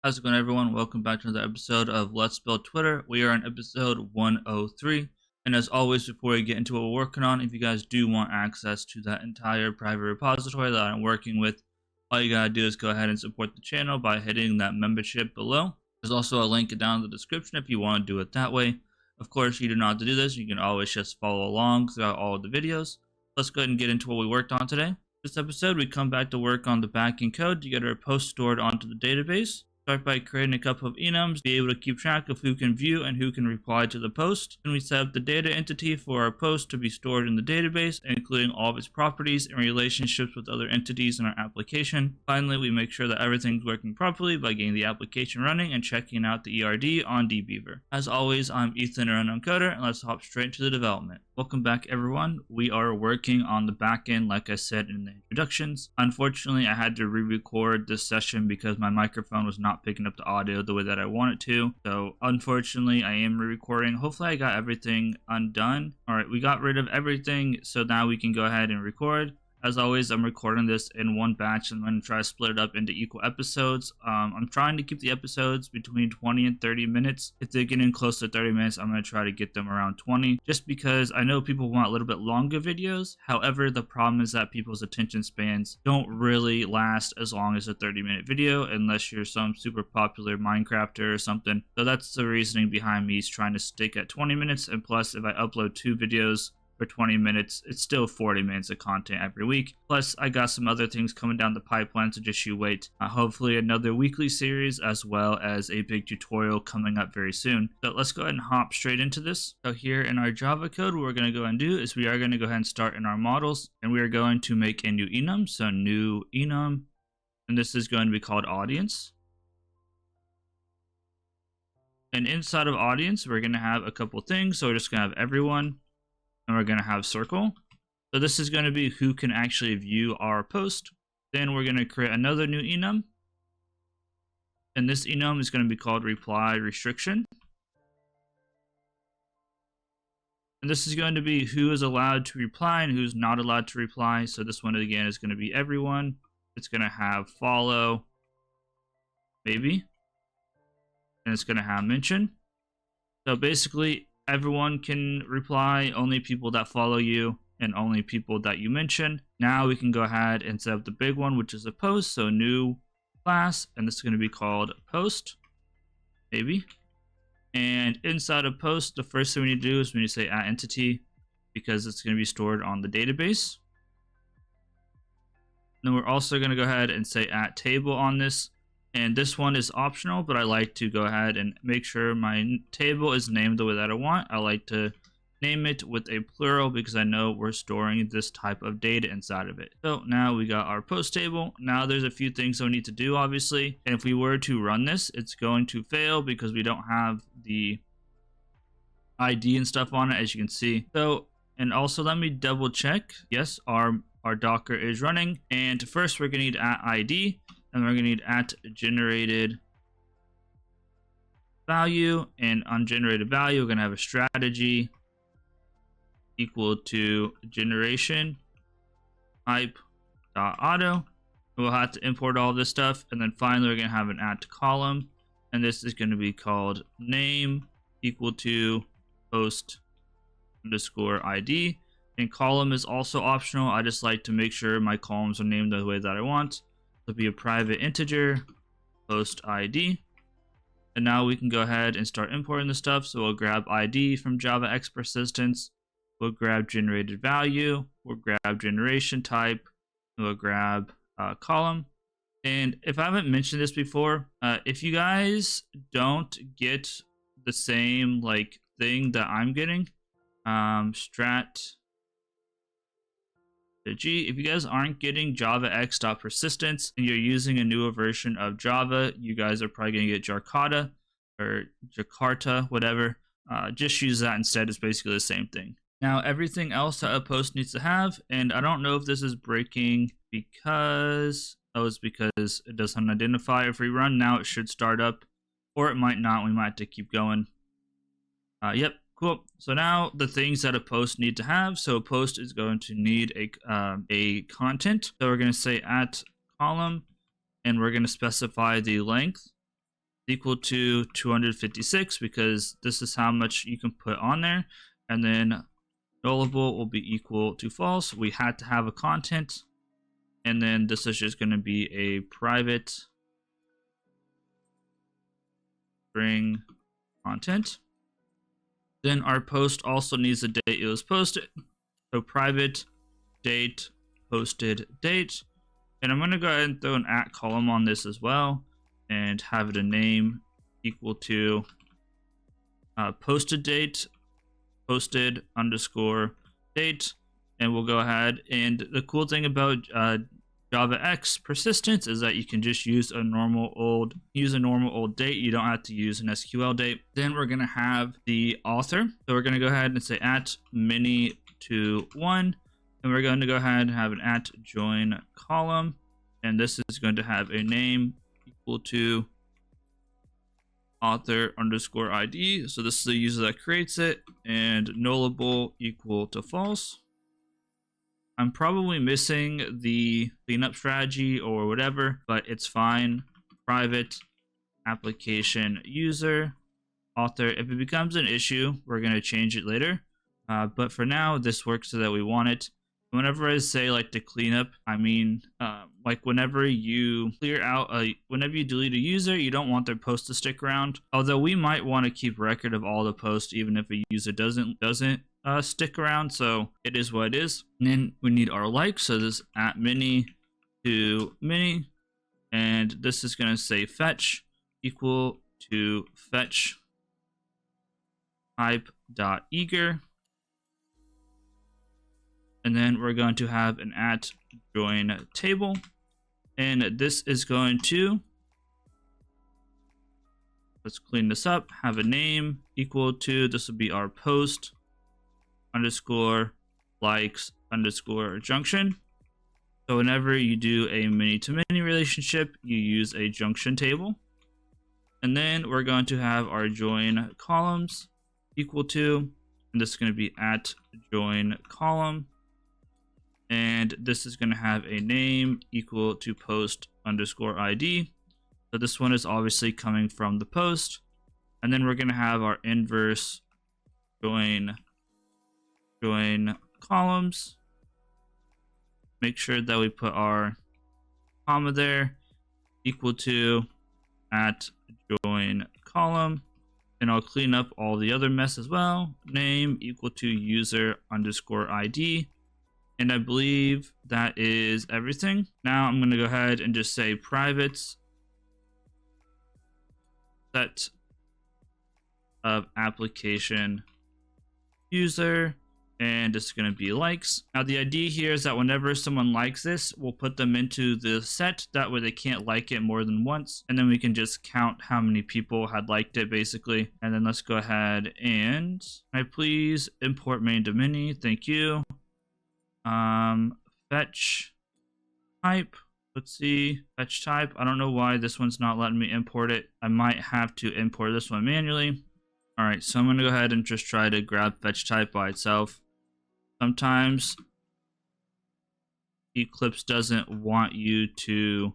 How's it going, everyone? Welcome back to another episode of Let's Build Twitter. We are on episode 103. And as always, before we get into what we're working on, if you guys do want access to that entire private repository that I'm working with, all you gotta do is go ahead and support the channel by hitting that membership below. There's also a link down in the description if you want to do it that way. Of course, you do not have to do this. You can always just follow along throughout all of the videos. Let's go ahead and get into what we worked on today. This episode, we come back to work on the backend code to get our post stored onto the database. Start by creating a couple of enums, be able to keep track of who can view and who can reply to the post. Then we set up the data entity for our post to be stored in the database, including all of its properties and relationships with other entities in our application. Finally, we make sure that everything's working properly by getting the application running and checking out the ERD on dbeaver. As always, I'm Ethan, or Unknown Coder, and let's hop straight to the development. Welcome back, everyone. We are working on the backend, like I said in the introductions. Unfortunately, I had to re-record this session because my microphone was not picking up the audio the way that I want it to. So unfortunately, I am re-recording. Hopefully I got everything undone. All right, we got rid of everything, so now we can go ahead and record. As always, I'm recording this in one batch and I'm going to try to split it up into equal episodes. I'm trying to keep the episodes between 20 and 30 minutes. If they're getting close to 30 minutes, I'm going to try to get them around 20, just because I know people want a little bit longer videos. However, the problem is that people's attention spans don't really last as long as a 30-minute video unless you're some super popular Minecrafter or something. So that's the reasoning behind me is trying to stick at 20 minutes. And plus, if I upload 2 videos for 20 minutes, it's still 40 minutes of content every week. Plus, I got some other things coming down the pipeline, so just you wait. Hopefully another weekly series, as well as a big tutorial coming up very soon. So let's go ahead and hop straight into this. So here in our Java code, what we're going to go and do is we are going to go ahead and start in our models, and we are going to make a new enum. So new enum, and this is going to be called audience. And inside of audience, we're going to have a couple things. So we're just going to have everyone, and we're going to have circle. So this is going to be who can actually view our post. Then we're going to create another new enum, and this enum is going to be called reply restriction. And this is going to be who is allowed to reply and who's not allowed to reply. So this one again is going to be everyone. It's going to have follow, maybe, and it's going to have mention. So basically, everyone can reply, only people that follow you and only people that you mention. Now we can go ahead and set up the big one, which is a post. So new class, and this is going to be called post, maybe. And inside of post, the first thing we need to do is we need to say at entity, because it's going to be stored on the database. Then we're also going to go ahead and say at table on this. And this one is optional, but I like to go ahead and make sure my table is named the way that I want. I like to name it with a plural because I know we're storing this type of data inside of it. So now we got our post table. Now there's a few things that we need to do, obviously. And if we were to run this, it's going to fail because we don't have the ID and stuff on it, as you can see. So, and also let me double check. Yes, our Docker is running. And first we're going to need @ID. And we're going to need @generated value, and on generated value, we're going to have a strategy equal to generation type .auto. We'll have to import all this stuff, and then finally we're going to have an @column, and this is going to be called name equal to post underscore ID. And column is also optional. I just like to make sure my columns are named the way that I want. It'll be a private integer post ID, and now we can go ahead and start importing the stuff. So we'll grab ID from Java X Persistence, we'll grab generated value, we'll grab generation type, and we'll grab column. And if I haven't mentioned this before, if you guys don't get the same like thing that I'm getting, strat if you guys aren't getting Java X.persistence and you're using a newer version of Java, you guys are probably going to get Jakarta or Jakarta, whatever. Just use that instead. It's basically the same thing. Now, everything else that a post needs to have, and I don't know if this is breaking because, it's because it doesn't identify. If we run now, it should start up, or it might not. We might have to keep going. Yep. Cool. So now the things that a post need to have. So a post is going to need a content. So we're going to say @column, and we're going to specify the length. equal to 256 because this is how much you can put on there. And then nullable will be equal to false. We had to have a content. And then this is just going to be a private string content. Then our post also needs the date it was posted. So private date posted date. And I'm going to go ahead and throw an @ column on this as well and have it a name equal to posted date, posted underscore date. And we'll go ahead, and the cool thing about JavaX persistence is that you can just use a normal old date. You don't have to use an SQL date. Then we're going to have the author. So we're going to go ahead and say @mini to 1. And we're going to go ahead and have an @join column. And this is going to have a name equal to author underscore ID. So this is the user that creates it, and nullable equal to false. I'm probably missing the cleanup strategy or whatever, but it's fine. Private application user author. If it becomes an issue, we're going to change it later. But for now, this works so that we want it. Whenever I say like to clean up, I mean like whenever you clear out whenever you delete a user, you don't want their post to stick around. Although we might want to keep record of all the posts even if a user doesn't stick around. So it is what it is. And then we need our like. So this @mini to mini, and this is going to say fetch equal to fetch type .eager. And then we're going to have an @join table, and this is going to, let's clean this up, have a name equal to, this will be our post underscore likes underscore junction. So whenever you do a many to many relationship, you use a junction table. And then we're going to have our join columns equal to, and this is going to be @join column. And this is going to have a name equal to post underscore ID. So this one is obviously coming from the post. And then we're going to have our inverse join columns. Make sure that we put our comma there equal to @join column. And I'll clean up all the other mess as well. Name equal to user underscore ID. And I believe that is everything. Now I'm going to go ahead and just say private set of application user, and it's going to be likes. Now the idea here is that whenever someone likes this, we'll put them into the set. That way they can't like it more than once. And then we can just count how many people had liked it basically. And then let's go ahead and, can I please import main to mini? Thank you. Fetch type, let's see, fetch type. I don't know why this one's not letting me import it. I might have to import this one manually. All right, so I'm going to go ahead and just try to grab fetch type by itself. Sometimes Eclipse doesn't want you to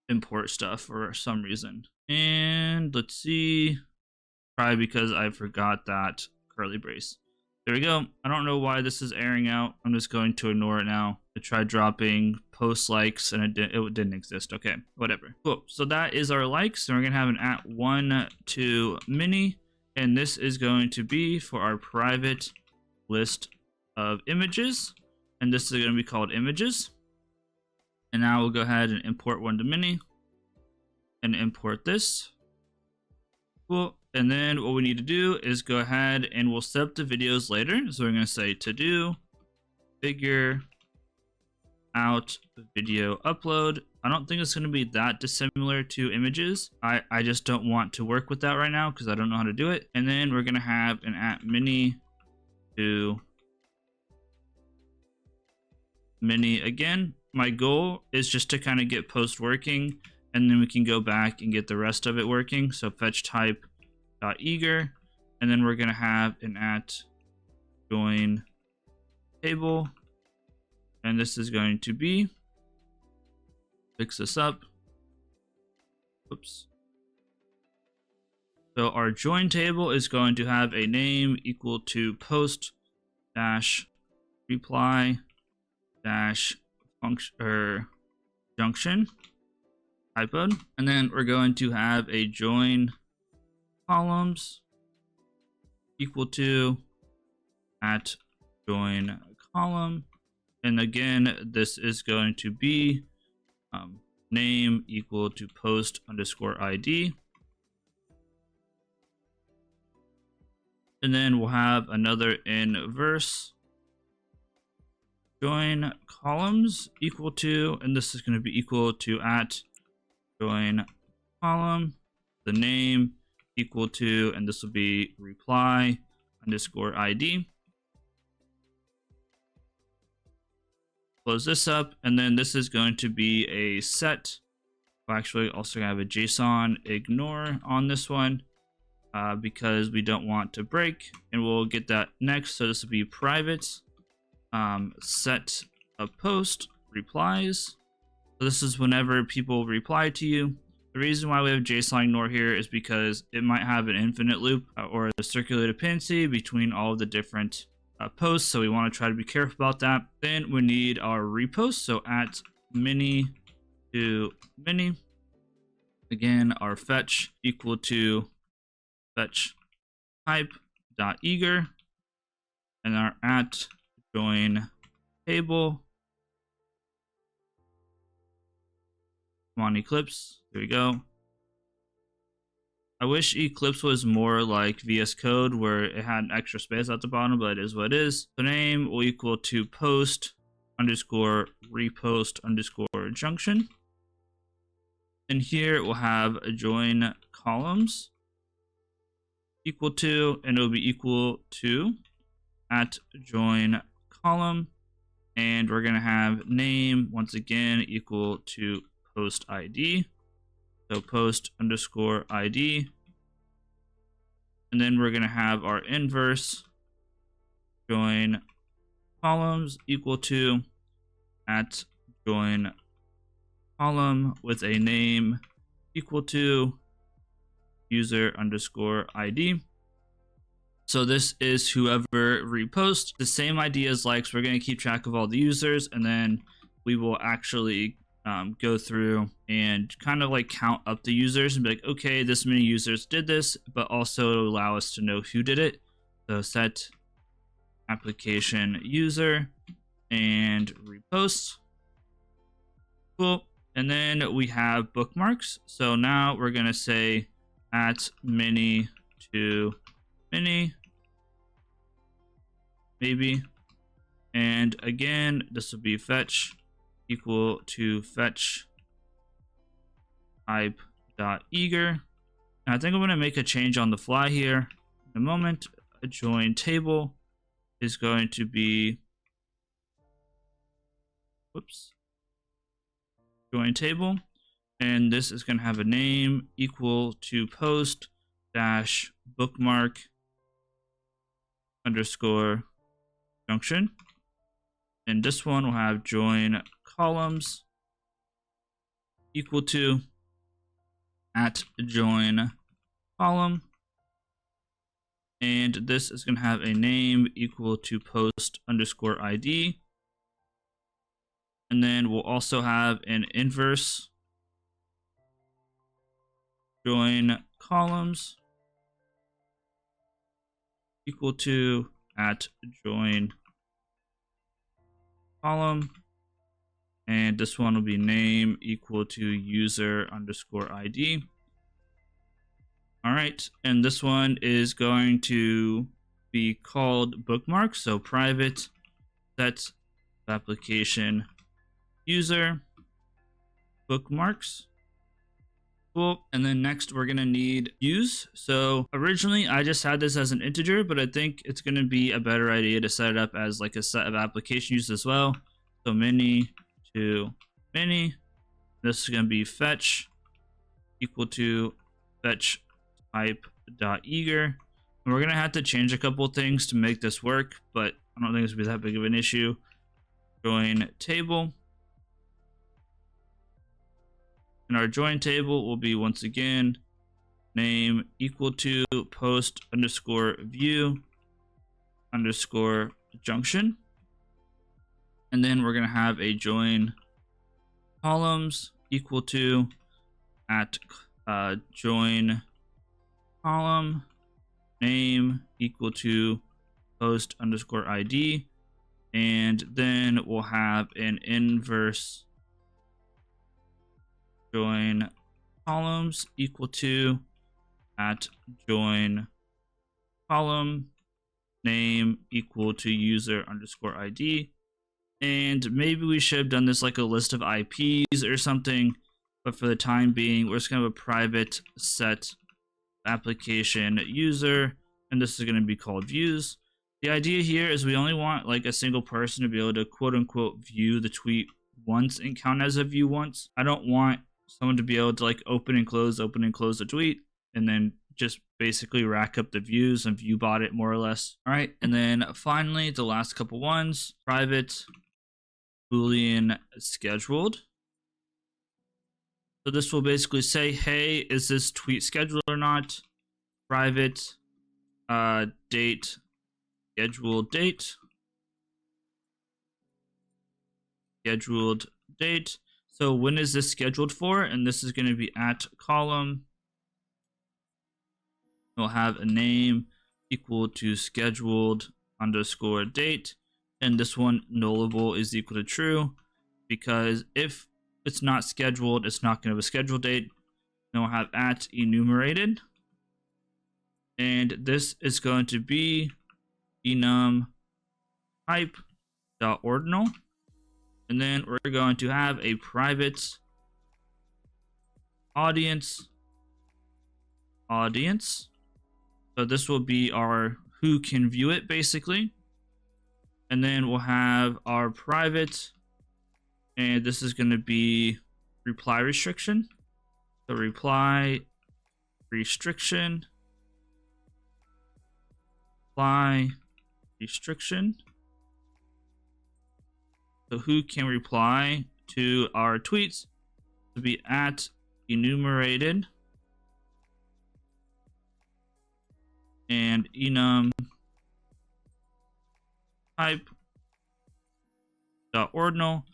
import stuff for some reason. And let's see, probably because I forgot that curly brace. There we go. I don't know why this is airing out. I'm just going to ignore it now. I tried dropping post likes and it didn't exist. Okay, whatever. Cool. So that is our likes. And we're going to have an @1 to mini. And this is going to be for our private list of images. And this is going to be called images. And now we'll go ahead and import one to mini and import this. Cool. And then what we need to do is go ahead and we'll set up the videos later. So we're going to say to do figure out video upload. I don't think it's going to be that dissimilar to images. I just don't want to work with that right now because I don't know how to do it. And then we're going to have an @mini to mini again. My goal is just to kind of get post working, and then we can go back and get the rest of it working. So fetch type .eager, and then we're going to have an @join table, and this is going to be, fix this up, Oops. So our join table is going to have a name equal to post dash reply dash function or junction typoed, and then we're going to have a join columns equal to at join column, and again this is going to be name equal to post underscore ID, and then we'll have another inverse join columns equal to, and this is going to be equal to at join column, the name equal to, and this will be reply underscore ID. Close this up, and then this is going to be a set. We'll actually also have a JSON ignore on this one because we don't want to break, and we'll get that next. So this will be private set of post replies. So this is whenever people reply to you. The reason why we have JSON ignore here is because it might have an infinite loop or a circular dependency between all of the different posts, so we want to try to be careful about that. Then we need our repost, so at many to many. Again, our fetch equal to fetch type dot eager, and our at join table. Come on, Eclipse. Here we go. I wish Eclipse was more like VS Code where it had an extra space at the bottom, but it is what it is. The name will equal to post underscore repost underscore junction. And here we'll have a join columns equal to, and it will be equal to at join column. And we're going to have name once again equal to post ID. So post underscore ID. And then we're going to have our inverse join columns equal to at join column with a name equal to user underscore ID. So this is whoever reposts. The same idea as likes. We're going to keep track of all the users, and then we will actually go through and kind of like count up the users and be like, okay, this many users did this, but also allow us to know who did it. So set application user and repost. Cool. And then we have bookmarks. So now we're going to say at many to many, maybe. And again, this will be fetch equal to fetch type dot eager. And I think I'm going to make a change on the fly here in a moment. A join table is going to be, whoops, join table, and this is going to have a name equal to post dash bookmark underscore junction. And this one will have join columns equal to at join column, and this is going to have a name equal to post underscore ID. And then we'll also have an inverse join columns equal to at join column, and this one will be name equal to user underscore ID. All right, and this one is going to be called bookmarks. So private set application user bookmarks. Cool. And then next we're going to need use. So originally I just had this as an integer, but I think it's going to be a better idea to set it up as like a set of application use as well. So many to many. This is going to be fetch equal to fetch type dot eager. And we're going to have to change a couple of things to make this work, but I don't think it's going to be that big of an issue. Join table. And our join table will be once again name equal to post underscore view underscore junction. And then we're going to have a join columns equal to at join column name equal to post underscore ID. And then we'll have an inverse join columns equal to at join column name equal to user underscore ID. And maybe we should have done this like a list of IPs or something, but for the time being, we're just gonna have a private set application user, and this is gonna be called views. The idea here is we only want like a single person to be able to quote unquote view the tweet once and count as a view once. I don't want someone to be able to like open and close the tweet and then just basically rack up the views and view bot it more or less. All right, and then finally the last couple ones, private Boolean scheduled. So this will basically say, hey, is this tweet scheduled or not? Private date scheduled date. Scheduled date. So when is this scheduled for? And this is going to be at column. We'll have a name equal to scheduled underscore date. And this one nullable is equal to true, because if it's not scheduled, it's not going to have a scheduled date. Then we'll have at enumerated. And this is going to be enum type dot ordinal. And then we're going to have a private audience. So this will be our who can view it basically. And then we'll have our private, and this is going to be reply restriction. So reply restriction. Reply restriction. So who can reply to our tweets to be at enumerated and enum type dot ordinal.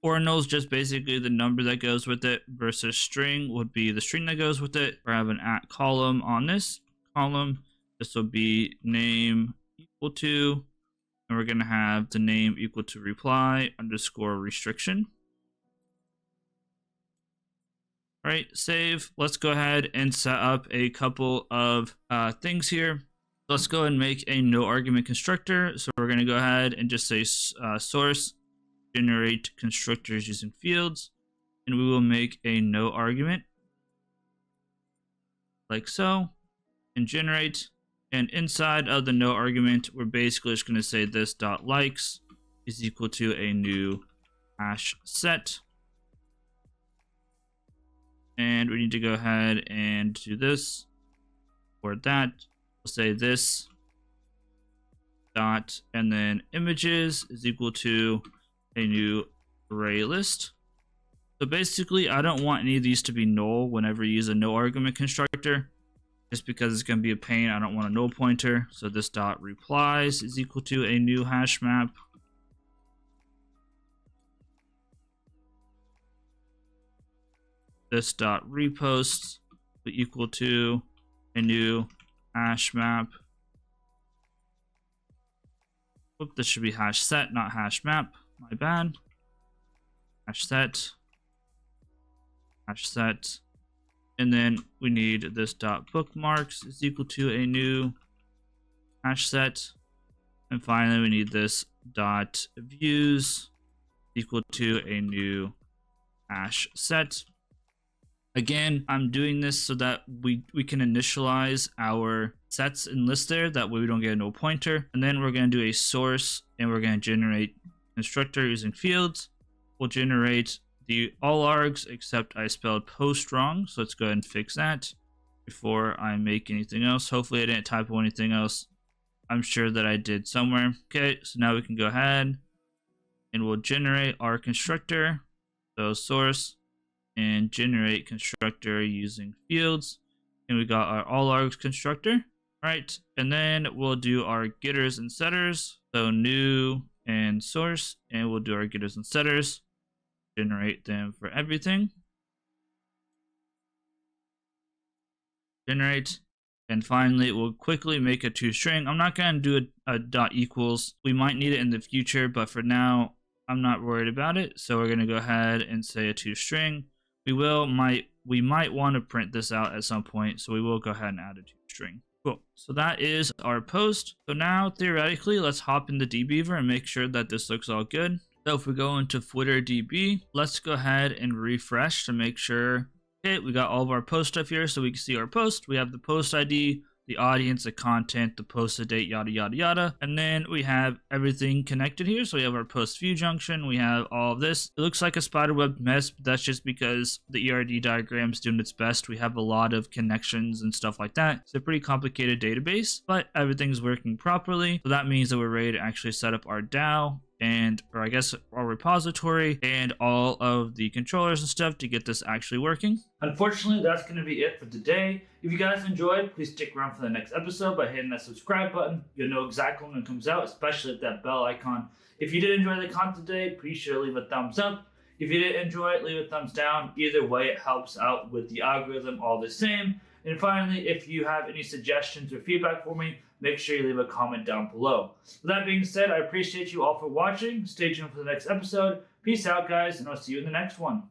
Ordinal is just basically the number that goes with it, versus string would be the string that goes with it. We have an at column on this column. This will be name equal to, and we're going to have the name equal to reply underscore restriction. All right, save. Let's go ahead and set up a couple of things here. Let's go and make a no argument constructor. So we're going to go ahead and just say source generate constructors using fields, and we will make a no argument like so, and generate. And inside of the no argument, we're basically just going to say this dot likes is equal to a new hash set. And we need to go ahead and do this or that. We'll say this dot, and then images is equal to a new array list. So basically, I don't want any of these to be null whenever you use a no argument constructor, just because it's going to be a pain. I don't want a null pointer. So this dot replies is equal to a new hash map. This dot reposts will equal to a new hash map. Whoop, this should be hash set, not hash map. My bad. Hash set. Hash set. And then we need this dot bookmarks is equal to a new hash set. And finally, we need this dot views equal to a new hash set. Again, I'm doing this so that we can initialize our sets and lists there. That way we don't get a null pointer. And then we're going to do a source, and we're going to generate constructor using fields. We'll generate the all args, except I spelled post wrong. So let's go ahead and fix that before I make anything else. Hopefully I didn't typo anything else. I'm sure that I did somewhere. Okay, so now we can go ahead and we'll generate our constructor. So source and generate constructor using fields. And we got our all args constructor. Right, and then we'll do our getters and setters. So new and source, and we'll do our getters and setters. Generate them for everything. Generate. And finally, we'll quickly make a toString. I'm not going to do a dot equals. We might need it in the future, but for now, I'm not worried about it. So we're going to go ahead and say a toString. We might want to print this out at some point, so we will go ahead and add a toString. Cool. So that is our post. So now, theoretically, let's hop into dbeaver and make sure that this looks all good. So if we go into FooterDB, let's go ahead and refresh to make sure. Okay, we got all of our post stuff here, so we can see our post. We have the post ID, the audience, the content, the posted date, yada, yada, yada. And then we have everything connected here. So we have our post view junction. We have all of this. It looks like a spiderweb mess, but that's just because the ERD diagram is doing its best. We have a lot of connections and stuff like that. It's a pretty complicated database, but everything's working properly. So that means that we're ready to actually set up our DAO or I guess our repository and all of the controllers and stuff to get this actually working. Unfortunately, that's going to be it for today. If you guys enjoyed, please stick around for the next episode by hitting that subscribe button. You'll know exactly when it comes out, especially with that bell icon. If you did enjoy the content today, please sure to leave a thumbs up. If you did enjoy it, leave a thumbs down. Either way, it helps out with the algorithm all the same. And finally, if you have any suggestions or feedback for me, make sure you leave a comment down below. With that being said, I appreciate you all for watching. Stay tuned for the next episode. Peace out, guys, and I'll see you in the next one.